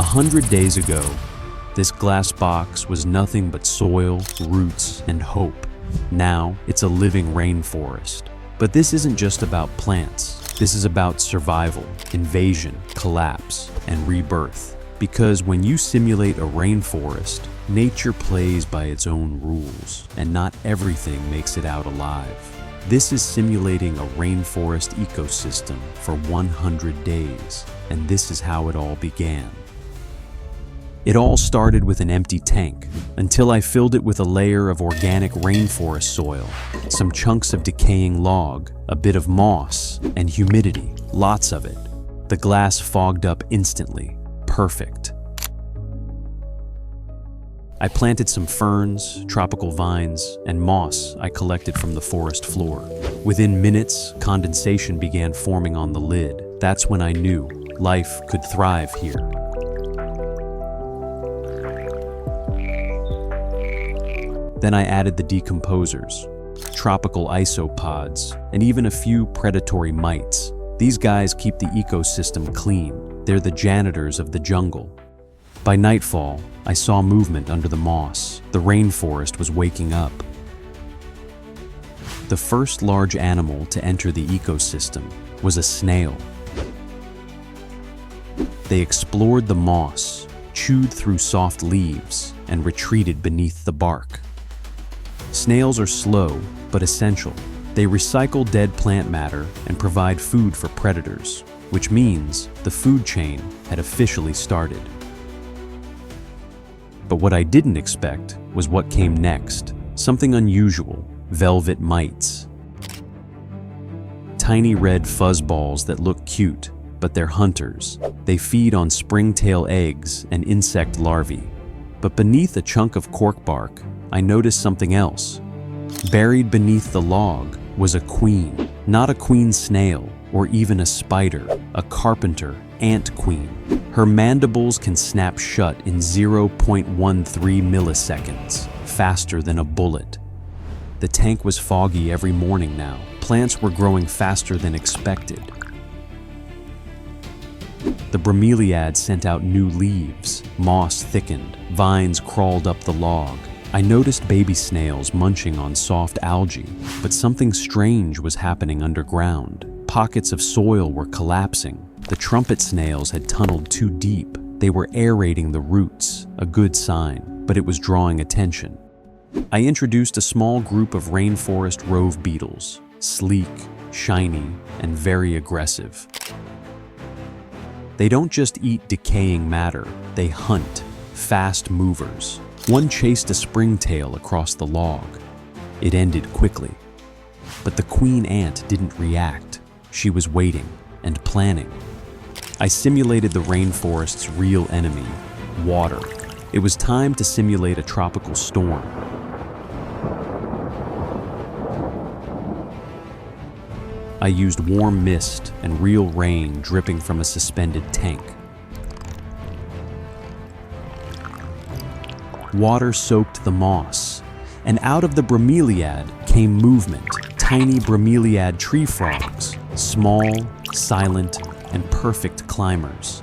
100 days ago, this glass box was nothing but soil, roots, and hope. Now, it's a living rainforest. But this isn't just about plants. This is about survival, invasion, collapse, and rebirth. Because when you simulate a rainforest, nature plays by its own rules, and not everything makes it out alive. This is simulating a rainforest ecosystem for 100 days, and this is how it all began. It all started with an empty tank, until I filled it with a layer of organic rainforest soil, some chunks of decaying log, a bit of moss, and humidity, lots of it. The glass fogged up instantly. Perfect. I planted some ferns, tropical vines, and moss I collected from the forest floor. Within minutes, condensation began forming on the lid. That's when I knew life could thrive here. Then I added the decomposers, tropical isopods, and even a few predatory mites. These guys keep the ecosystem clean. They're the janitors of the jungle. By nightfall, I saw movement under the moss. The rainforest was waking up. The first large animal to enter the ecosystem was a snail. They explored the moss, chewed through soft leaves, and retreated beneath the bark. Snails are slow, but essential. They recycle dead plant matter and provide food for predators, which means the food chain had officially started. But what I didn't expect was what came next. Something unusual: velvet mites. Tiny red fuzzballs that look cute, but they're hunters. They feed on springtail eggs and insect larvae. But beneath a chunk of cork bark, I noticed something else. Buried beneath the log was a queen, not a queen snail or even a spider, a carpenter ant queen. Her mandibles can snap shut in 0.13 milliseconds, faster than a bullet. The tank was foggy every morning now. Plants were growing faster than expected. The bromeliad sent out new leaves, moss thickened, vines crawled up the log. I noticed baby snails munching on soft algae, but something strange was happening underground. Pockets of soil were collapsing. The trumpet snails had tunneled too deep. They were aerating the roots, a good sign, but it was drawing attention. I introduced a small group of rainforest rove beetles, sleek, shiny, and very aggressive. They don't just eat decaying matter, they hunt, fast movers. One chased a springtail across the log. It ended quickly. But the queen ant didn't react. She was waiting and planning. I simulated the rainforest's real enemy, water. It was time to simulate a tropical storm. I used warm mist and real rain dripping from a suspended tank. Water soaked the moss, and out of the bromeliad came movement. Tiny bromeliad tree frogs, small, silent, and perfect climbers.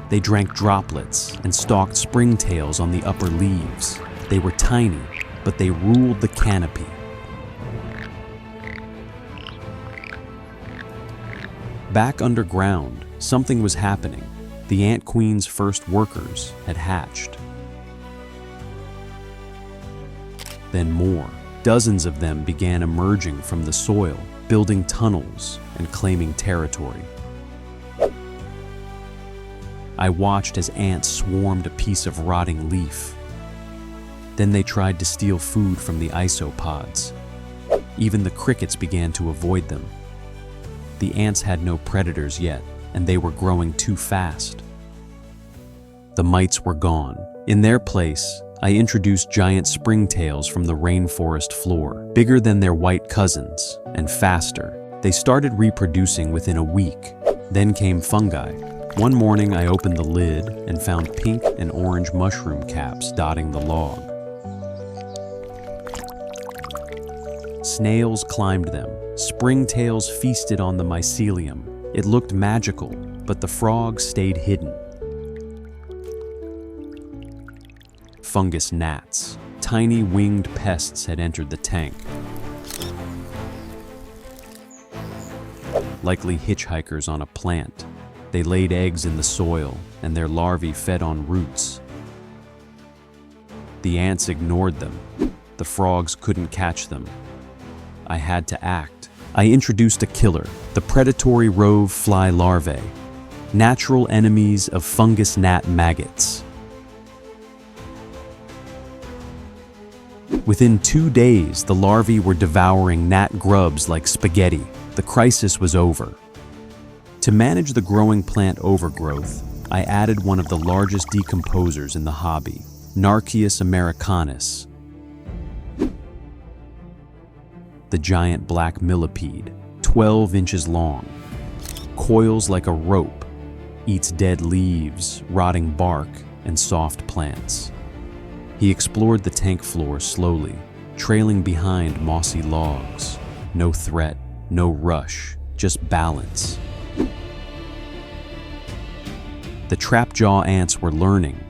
They drank droplets and stalked springtails on the upper leaves. They were tiny, but they ruled the canopy. Back underground, something was happening. The ant queen's first workers had hatched. Then more. Dozens of them began emerging from the soil, building tunnels and claiming territory. I watched as ants swarmed a piece of rotting leaf. Then they tried to steal food from the isopods. Even the crickets began to avoid them. The ants had no predators yet, and they were growing too fast. The mites were gone. In their place, I introduced giant springtails from the rainforest floor, bigger than their white cousins, and faster. They started reproducing within a week. Then came fungi. One morning I opened the lid and found pink and orange mushroom caps dotting the log. Snails climbed them. Springtails feasted on the mycelium. It looked magical, but the frogs stayed hidden. fungus gnats. Tiny winged pests had entered the tank. Likely hitchhikers on a plant. They laid eggs in the soil, and their larvae fed on roots. The ants ignored them. The frogs couldn't catch them. I had to act. I introduced a killer, the predatory rove fly larvae, natural enemies of fungus gnat maggots. Within 2 days, the larvae were devouring gnat grubs like spaghetti. The crisis was over. To manage the growing plant overgrowth, I added one of the largest decomposers in the hobby, Narcissus americanus, the giant black millipede, 12 inches long, coils like a rope, eats dead leaves, rotting bark, and soft plants. He explored the tank floor slowly, trailing behind mossy logs. No threat, no rush, just balance. The trapjaw ants were learning.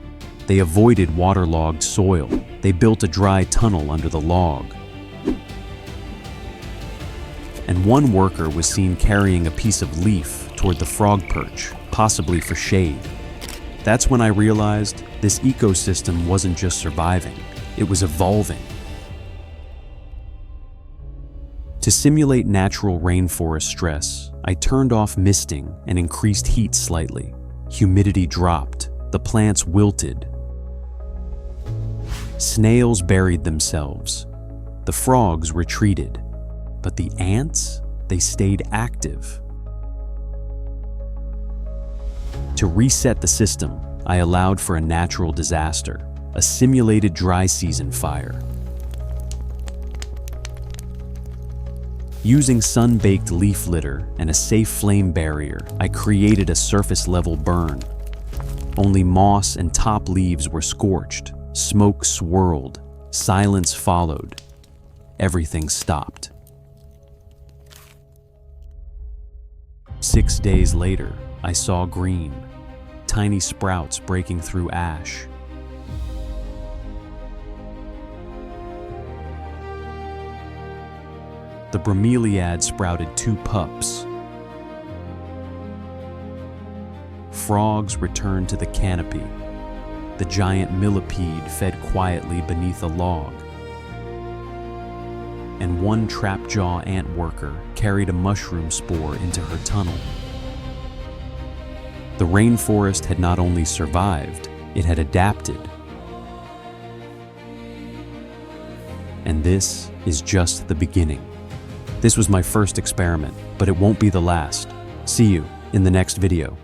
They avoided waterlogged soil. They built a dry tunnel under the log. And one worker was seen carrying a piece of leaf toward the frog perch, possibly for shade. That's when I realized this ecosystem wasn't just surviving, it was evolving. To simulate natural rainforest stress, I turned off misting and increased heat slightly. Humidity dropped, the plants wilted. Snails buried themselves. The frogs retreated. But the ants, they stayed active. To reset the system, I allowed for a natural disaster, a simulated dry season fire. Using sun-baked leaf litter and a safe flame barrier, I created a surface-level burn. Only moss and top leaves were scorched. Smoke swirled. Silence followed. Everything stopped. 6 days later, I saw green. Tiny sprouts breaking through ash. The bromeliad sprouted 2 pups. Frogs returned to the canopy. The giant millipede fed quietly beneath a log. And one trapjaw ant worker carried a mushroom spore into her tunnel. The rainforest had not only survived, it had adapted. And this is just the beginning. This was my first experiment, but it won't be the last. See you in the next video.